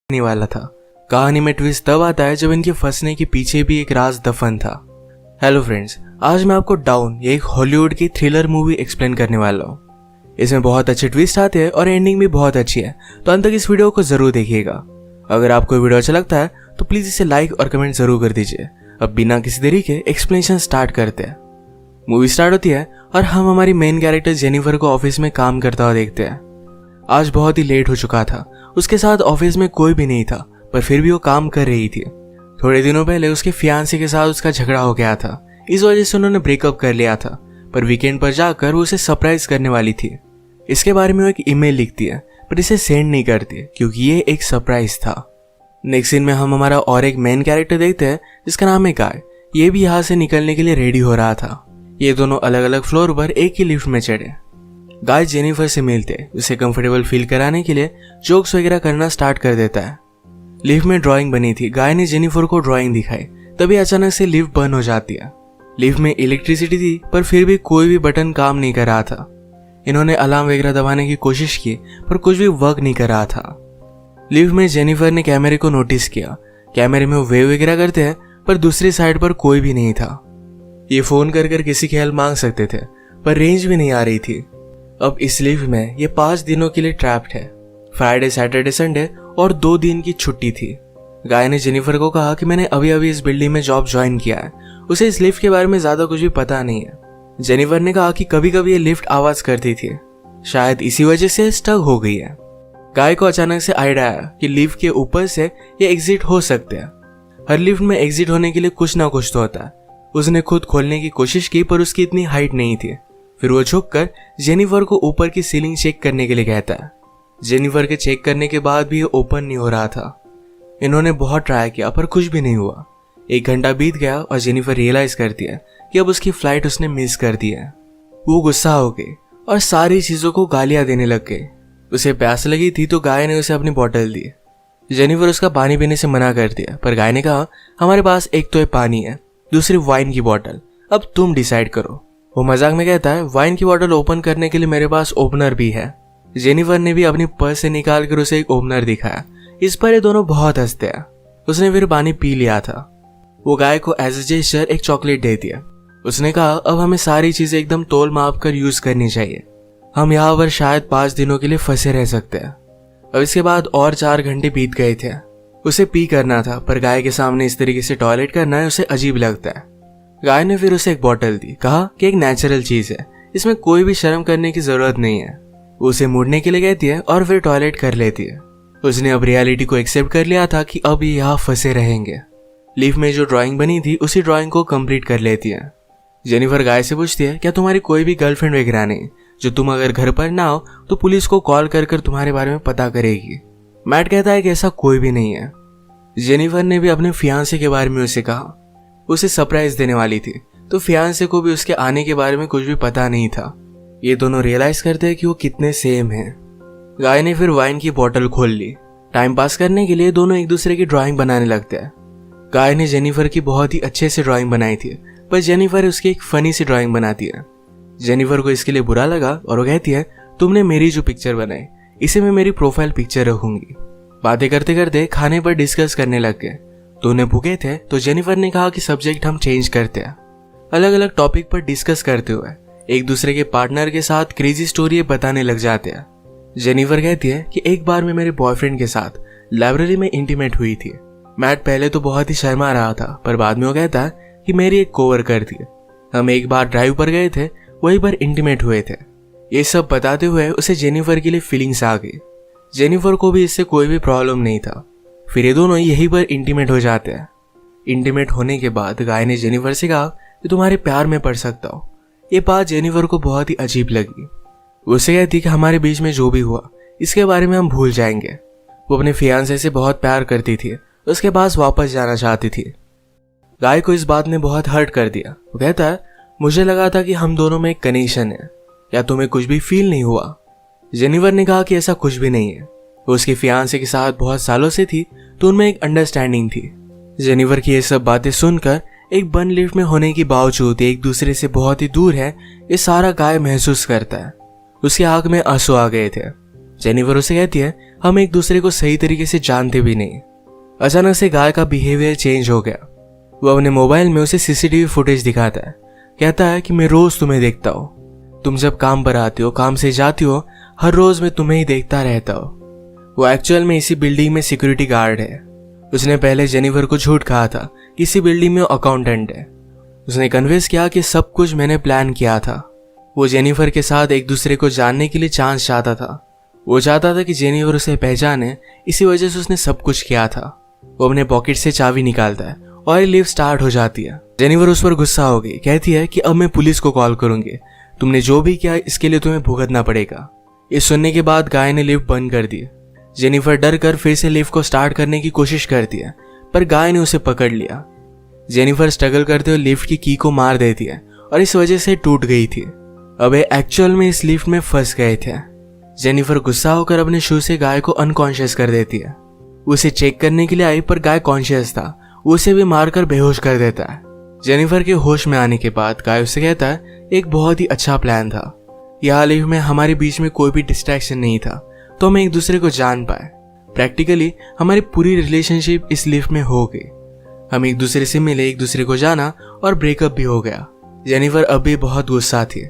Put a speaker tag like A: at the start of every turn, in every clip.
A: नहीं वाला था। कहानी में ट्विस्ट तब आता है जब इनके फंसने के पीछे भी एक राज दफन था। हेलो फ्रेंड्स, आज मैं आपको डाउन ये एक हॉलीवुड की थ्रिलर मूवी एक्सप्लेन करने वाला हूँ। इसमें बहुत अच्छे ट्विस्ट आते हैं और एंडिंग भी बहुत अच्छी है, तो अंत तक इस वीडियो को जरूर देखिएगा। अगर आपको वीडियो अच्छा लगता है तो प्लीज इसे लाइक और कमेंट जरूर कर दीजिए। अब बिना किसी देरी के एक्सप्लेनेशन स्टार्ट करते हैं। मूवी स्टार्ट होती है और हम हमारी मेन कैरेक्टर जेनिफर को ऑफिस में काम करता हुआ देखते हैं। आज बहुत ही लेट हो चुका था, उसके साथ ऑफिस में कोई भी नहीं था, पर फिर भी वो काम कर रही थी। थोड़े दिनों पहले उसके फियांसे के साथ उसका झगड़ा हो गया था, इस वजह से उन्होंने ब्रेकअप कर लिया था। पर वीकेंड पर जाकर वो उसे सरप्राइज करने वाली थी। इसके बारे में वो एक ईमेल लिखती है, पर इसे सेंड नहीं करती क्योंकि ये एक सरप्राइज था। नेक्स्ट सीन में हम हमारा और एक मेन कैरेक्टर देखते हैं जिसका नाम है गाय। ये भी यहाँ से निकलने के लिए रेडी हो रहा था। ये दोनों अलग अलग फ्लोर पर एक ही लिफ्ट में चढ़े। गाय जेनिफर से मिलते उसे कंफर्टेबल फील कराने के लिए जोक्स वगैरह करना स्टार्ट कर देता है। लिफ्ट में ड्राइंग बनी थी, गाय ने जेनिफर को ड्राइंग दिखाई, तभी अचानक से लिफ्ट बंद हो जाती है। लिफ्ट में इलेक्ट्रिसिटी थी, पर फिर भी कोई भी बटन काम नहीं कर रहा था। इन्होंने अलार्म वगैरह दबाने की कोशिश की, पर कुछ भी वर्क नहीं कर रहा था। लिफ्ट में जेनिफर ने कैमरे को नोटिस किया। कैमरे में वो वेव वगैरह करते हैं, पर दूसरी साइड पर कोई भी नहीं था। ये फोन कर किसी की हेल्प मांग सकते थे, पर रेंज भी नहीं आ रही थी। अब इस लिफ्ट में ये 5 दिनों के लिए ट्रैप्ड है। फ्राइडे, सैटरडे, संडे और 2 दिन की छुट्टी थी। गाय ने जेनिफर को कहा कि मैंने अभी अभी इस बिल्डिंग में जॉब ज्वाइन किया है, उसे इस लिफ्ट के बारे में ज्यादा कुछ भी पता नहीं है। जेनिफर ने कहा कि कभी कभी ये लिफ्ट आवाज करती थी, शायद इसी वजह से स्टक हो गई है। गाय को अचानक से आइडिया आया कि लिफ्ट के ऊपर से ये एग्जिट हो सकते हैं। हर लिफ्ट में एग्जिट होने के लिए कुछ ना कुछ तो होता है। उसने खुद खोलने की कोशिश की, पर उसकी इतनी हाइट नहीं थी। फिर वो झुककर जेनिफर को ऊपर की सीलिंग चेक करने के लिए कहता है। जेनिफर के चेक करने के बाद भी ये ओपन नहीं हो रहा था। इन्होंने बहुत ट्राई किया, पर कुछ भी नहीं हुआ। 1 घंटा बीत गया और जेनिफर रियलाइज करती है कि अब उसकी फ्लाइट उसने मिस कर दी है। वो गुस्सा हो गई और सारी चीजों को गालियां देने लग गई। उसे प्यास लगी थी तो गाय ने उसे अपनी बोतल दी। जेनिफर उसका पानी पीने से मना कर दिया, पर गाय ने कहा हमारे पास एक तो पानी है, दूसरी वाइन की बोतल, अब तुम डिसाइड करो। वो मजाक में कहता है वाइन की बोतल ओपन करने के लिए मेरे पास ओपनर भी है। जेनिफर ने भी अपनी पर्स से निकाल कर उसे एक ओपनर दिखाया। इस पर ये दोनों बहुत हंसते हैं। उसने फिर पानी पी लिया था। वो गाय को एज ए जेस्चर एक चॉकलेट दे दिया। उसने कहा अब हमें सारी चीजें एकदम तोल माप कर यूज करनी चाहिए। हम यहाँ पर शायद 5 दिनों के लिए फंसे रह सकते हैं। अब इसके बाद और 4 घंटे बीत गए थे। उसे पी करना था, पर गाय के सामने इस तरीके से टॉयलेट करना है उसे अजीब लगता है। गाय ने फिर उसे एक बोतल दी, कहा कि एक नेचुरल चीज है, इसमें कोई भी शर्म करने की जरूरत नहीं है। वो उसे मुड़ने के लिए कहती है और फिर टॉयलेट कर लेती है। उसने अब रियलिटी को एक्सेप्ट कर लिया था कि अब ये यहाँ फंसे रहेंगे। लिफ्ट में जो ड्राइंग बनी थी उसी ड्राइंग को कंप्लीट कर लेती है। जेनिफर गाय से पूछती है क्या तुम्हारी कोई भी गर्लफ्रेंड वगैरह नहीं, जो तुम अगर घर पर ना हो तो पुलिस को कॉल कर तुम्हारे बारे में पता करेगी। मैट कहता है कि ऐसा कोई भी नहीं है। जेनिफर ने भी अपने फियांसे के बारे में उसे कहा। उसे सरप्राइज देने वाली थी, तो फियांसे को भी उसके आने के बारे में कुछ भी पता नहीं था। ये दोनों रियलाइज करते हैं कि वो कितने सेम हैं। गाय ने फिर वाइन की बोतल खोल ली। टाइम पास करने के लिए दोनों एक दूसरे की ड्राइंग बनाने लगते हैं। गाय ने जेनिफर की बहुत ही अच्छे से ड्राइंग बनाई थी, पर जेनिफर उसकी एक फनी सी ड्राइंग बनाती है। जेनिफर को इसके लिए बुरा लगा और वो कहती है तुमने मेरी जो पिक्चर बनाई इसे मैं मेरी प्रोफाइल पिक्चर रखूंगी। बातें करते करते खाने पर डिस्कस करने लग गए। दोनों भूखे थे तो जेनिफर ने कहा कि सब्जेक्ट हम चेंज करते हैं। अलग अलग टॉपिक पर डिस्कस करते हुए एक दूसरे के पार्टनर के साथ क्रेजी स्टोरी बताने लग जाते हैं। जेनिफर कहती है कि एक बार मैं मेरे बॉयफ्रेंड के साथ लाइब्रेरी में इंटीमेट हुई थी। मैट पहले तो बहुत ही शर्मा रहा था, पर बाद में वो कहता है कि मेरी एक कोवर्कर थी, हम एक बार ड्राइव पर गए थे, वहीं पर इंटीमेट हुए थे। ये सब बताते हुए उसे जेनिफर के लिए फीलिंग्स आ गई। जेनिफर को भी इससे कोई भी प्रॉब्लम नहीं था। फिर ये दोनों यहीं पर इंटीमेट हो जाते हैं। इंटीमेट होने के बाद गाय ने जेनिफर से कहा कि तुम्हारे प्यार में पड़ सकता हो। ये बात जेनिफर को बहुत ही अजीब लगी। उससे कहती कि हमारे बीच में जो भी हुआ इसके बारे में हम भूल जाएंगे। वो अपने फियांसे से बहुत प्यार करती थी, उसके पास वापस जाना चाहती थी। गाय को इस बात ने बहुत हर्ट कर दिया। वो कहता है मुझे लगा था कि हम दोनों में एक कनेक्शन है, या तुम्हें कुछ भी फील नहीं हुआ। जेनिफर ने कहा कि ऐसा कुछ भी नहीं है। वो उसके फियांसे के साथ बहुत सालों से थी, तो उनमें एक अंडरस्टैंडिंग थी। जेनिफर की ये सब बातें सुनकर एक बंद लिफ्ट में होने के बावजूद एक दूसरे से बहुत ही दूर है, ये सारा गाय महसूस करता है। उसकी आंख में आंसू आ गए थे। जेनिफर उसे कहती है हम एक दूसरे को सही तरीके से जानते भी नहीं। अचानक से गाय का बिहेवियर चेंज हो गया। वो अपने मोबाइल में उसे सीसीटीवी फुटेज दिखाता है। कहता है कि मैं रोज तुम्हें देखता हूँ, तुम जब काम पर आती हो, काम से जाती हो, हर रोज मैं तुम्हें ही देखता रहता हूँ। वो एक्चुअल में इसी बिल्डिंग में सिक्योरिटी गार्ड है। उसने पहले जेनिफर को झूठ कहा था कि इसी बिल्डिंग में अकाउंटेंट है। उसने कन्विंस किया कि सब कुछ मैंने प्लान किया था। वो जेनिफर के साथ एक दूसरे को जानने के लिए चांस चाहता था। वो चाहता था कि जेनिफर उसे पहचाने, इसी वजह से उसने सब कुछ किया था। वो अपने पॉकेट से चाबी निकालता है और लिफ्ट स्टार्ट हो जाती है। जेनिफर उस पर गुस्सा हो गई, कहती है कि अब मैं पुलिस को कॉल करूंगी, तुमने जो भी किया इसके लिए तुम्हें भुगतना पड़ेगा। ये सुनने के बाद गाय ने लिफ्ट बंद कर दी। जेनिफर डर कर फिर से लिफ्ट को स्टार्ट करने की कोशिश करती है, पर गाय ने उसे पकड़ लिया। जेनिफर स्ट्रगल करते हुए लिफ्ट की की को मार देती है और इस वजह से टूट गई थी। अब एक्चुअल में इस लिफ्ट में फंस गए थे। जेनिफर गुस्सा होकर अपने शू से गाय को अनकॉन्शियस कर देती है। उसे चेक करने के लिए आई, पर गाय कॉन्शियस था। उसे भी मारकर बेहोश कर देता है। जेनिफर के होश में आने के बाद गाय उससे कहता है एक बहुत ही अच्छा प्लान था। यहाँ लिफ्ट में हमारे बीच में कोई भी डिस्ट्रैक्शन नहीं था, तो हम एक दूसरे को जान पाए। प्रैक्टिकली हमारी पूरी रिलेशनशिप इस लिफ्ट में हो गई। हम एक दूसरे से मिले, एक दूसरे को जाना और ब्रेकअप भी हो गया। जेनिफर अब भी बहुत गुस्सा थी।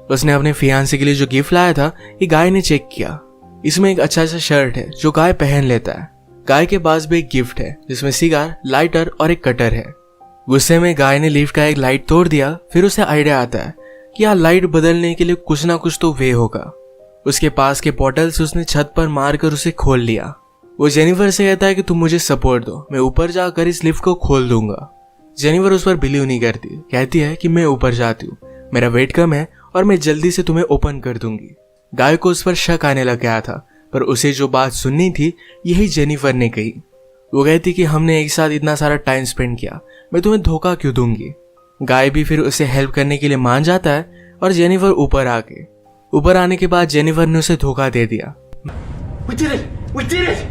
A: उसने अपने फियांसे के लिए जो गिफ्ट लाया था ये गाय ने चेक किया। इसमें एक अच्छा सा शर्ट है जो गाय पहन लेता है। गाय के पास भी एक गिफ्ट है जिसमें सिगार, लाइटर और एक कटर है। गुस्से में गाय ने लिफ्ट का एक लाइट तोड़ दिया। फिर उसे आइडिया आता है कि यहाँ लाइट बदलने के लिए कुछ ना कुछ तो वे होगा। उसके पास के पोर्टल से उसने छत पर मारकर उसे खोल लिया। वो जेनिफर से कहता है कि तुम मुझे सपोर्ट दो, मैं ऊपर जाकर इस लिफ्ट को खोल दूंगा। जेनिफर उस पर बिलीव नहीं करती, कहती है कि मैं ऊपर जाती हूँ, मेरा वेट कम है और मैं जल्दी से तुम्हें ओपन कर दूंगी। गाय को उस पर शक आने लग गया था, पर उसे जो बात सुननी थी यही जेनिफर ने कही। वो कहती कि हमने एक साथ इतना सारा टाइम स्पेंड किया, मैं तुम्हें धोखा क्यों दूंगी। गाय भी फिर उसे हेल्प करने के लिए मान जाता है और जेनिफर ऊपर आने के बाद जेनिफर ने उसे धोखा दे दिया। We did it!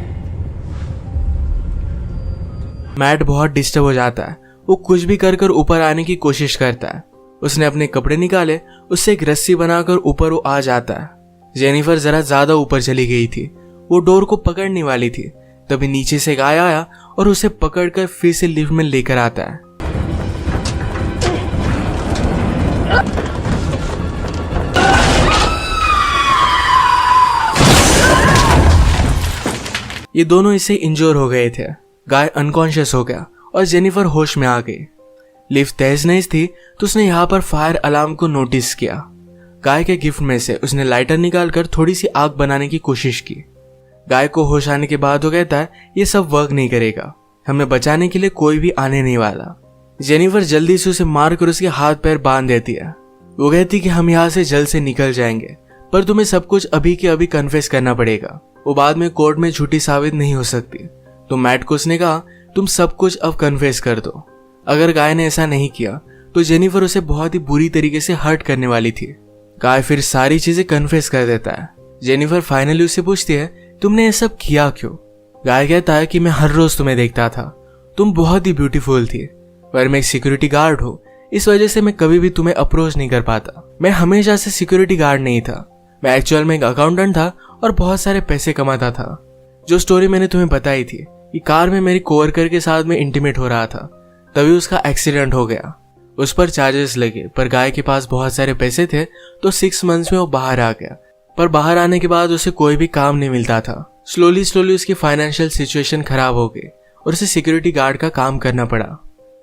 A: मैट बहुत डिस्टर्ब हो जाता है। वो कुछ भी कर ऊपर आने की कोशिश करता है। उसने अपने कपड़े निकाले, उससे एक रस्सी बनाकर ऊपर वो आ जाता है। जेनिफर जरा ज्यादा ऊपर चली गई थी। वो डोर को पकड़ने वाली थी, तभी नीचे से गाय आया और उसे पकड़कर फिर से लिफ्ट में लेकर आता है। ये दोनों इससे इंजोर हो गए थे। गाय अनकॉन्शियस हो गया और जेनिफर होश में आ गई। लिफ्ट तेज नहीं थी तो उसने यहाँ पर फायर अलार्म को नोटिस किया। गाय के गिफ्ट में से उसने लाइटर निकालकर थोड़ी सी आग बनाने की कोशिश की। गाय को होश आने के बाद वो कहता है ये सब वर्क नहीं करेगा, हमें बचाने के लिए कोई भी आने नहीं वाला। जेनिफर जल्दी से उसे मारकर उसके हाथ पैर बांध देती है। वो कहती कि हम यहाँ से जल्द से निकल जाएंगे, पर तुम्हें सब कुछ अभी के अभी कन्फेस करना पड़ेगा, वो बाद में कोर्ट में झूठी साबित नहीं हो सकती। तो मैट को उसने कहा तुम सब कुछ अब कन्फेस कर दो। अगर गाय ने ऐसा नहीं किया तो जेनिफर उसे बहुत ही बुरी तरीके से हर्ट करने वाली थी। गाय फिर सारी चीजें कन्फेस कर देता है। जेनिफर फाइनली उससे पूछती है तुमने ये सब किया क्यों। गाय कहता है कि मैं हर रोज तुम्हें देखता था, तुम बहुत ही ब्यूटीफुल थी, पर मैं एक सिक्योरिटी गार्ड हूँ, इस वजह से मैं कभी भी तुम्हें अप्रोच नहीं कर पाता। मैं हमेशा से सिक्योरिटी गार्ड नहीं था, मैं एक्चुअल में एक अकाउंटेंट था और बहुत सारे पैसे कमाता था। जो स्टोरी मैंने तुम्हें बताई थी कि कार में मेरी कोवर्कर के साथ में इंटीमेट हो रहा था, तभी उसका एक्सीडेंट हो गया। उस पर चार्जेस लगे, पर गाय के पास बहुत सारे पैसे थे तो 6 मंथ्स में वो बाहर आ गया। पर बाहर आने के बाद उसे कोई भी काम नहीं मिलता था। स्लोली उसकी फाइनेंशियल सिचुएशन खराब हो गई और उसे सिक्योरिटी गार्ड का काम करना पड़ा।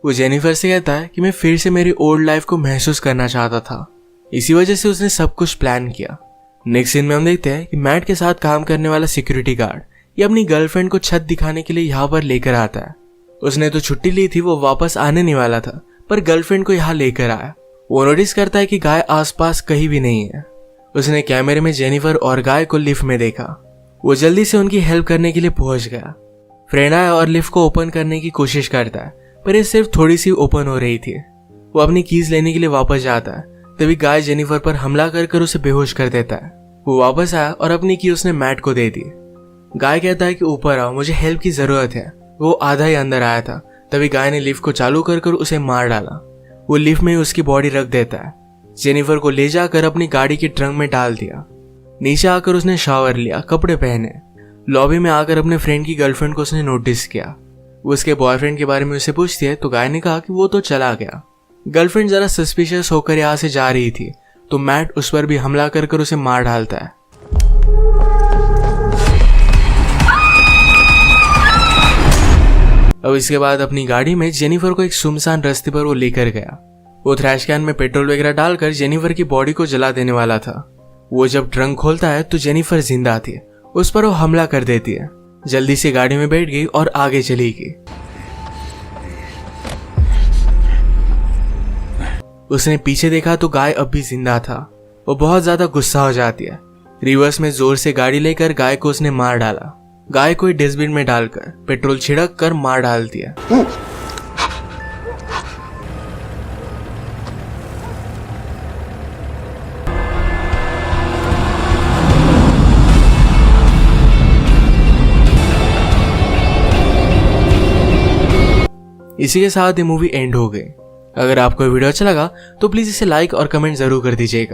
A: वो जेनिफर से कहता है कि मैं फिर से मेरी ओल्ड लाइफ को महसूस करना चाहता था, इसी वजह से उसने सब कुछ प्लान किया। नेक्स्ट सीन में हम देखते हैं कि मैट के साथ काम करने वाला सिक्योरिटी गार्ड ये अपनी गर्लफ्रेंड को छत दिखाने के लिए यहाँ पर लेकर आता है। उसने तो छुट्टी ली थी, वो वापस आने नहीं वाला था, पर गर्लफ्रेंड को यहाँ लेकर आया। वो नोटिस करता है कि गाय आसपास कहीं भी नहीं है। उसने कैमरे में जेनिफर और गाय को लिफ्ट में देखा। वो जल्दी से उनकी हेल्प करने के लिए पहुंच गया। फ्रेंड आया और लिफ्ट को ओपन करने की कोशिश करता है, पर ये सिर्फ थोड़ी सी ओपन हो रही थी। वो अपनी कीज लेने के लिए वापस जाता है, तभी गाय जेनिफर पर हमला कर उसे बेहोश कर देता है। वो वापस आया और अपनी की उसने मैट को दे दी। गाय कहता है कि ऊपर आओ, मुझे हेल्प की जरूरत है। वो आधा ही अंदर आया था, तभी गाय ने लिफ्ट को चालू कर उसे मार डाला। वो लिफ्ट में उसकी बॉडी रख देता है। जेनिफर को ले जाकर अपनी गाड़ी के ट्रंक में डाल दिया। नीचे आकर उसने शावर लिया, कपड़े पहने। लॉबी में आकर अपने फ्रेंड की गर्लफ्रेंड को उसने नोटिस किया। वो उसके बॉयफ्रेंड के बारे में उसे पूछती है तो गाय ने कहा कि वो तो चला गया। गर्लफ्रेंड जरा सस्पिशियस होकर यहाँ से जा रही थी तो मैट उस पर भी हमला कर उसे मार डालता है। अब इसके बाद अपनी गाड़ी में जेनिफर को एक सुनसान रास्ते पर वो लेकर गया। वो थ्रैश कैन में पेट्रोल वगैरह डालकर जेनिफर की बॉडी को जला देने वाला था। वो जब ट्रंक खोलता है तो जेनिफर जिंदा थी। उस पर वो हमला कर देती है। जल्दी से गाड़ी में बैठ गई और आगे चली गई। उसने पीछे देखा तो गाय अब भी जिंदा था। वो बहुत ज्यादा गुस्सा हो जाती है। रिवर्स में जोर से गाड़ी लेकर गाय को उसने मार डाला। गाय को डस्टबिन में डालकर पेट्रोल छिड़क कर मार डालती है। इसी के साथ ये मूवी एंड हो गई। अगर आपको वीडियो अच्छा लगा तो प्लीज इसे लाइक और कमेंट जरूर कर दीजिएगा।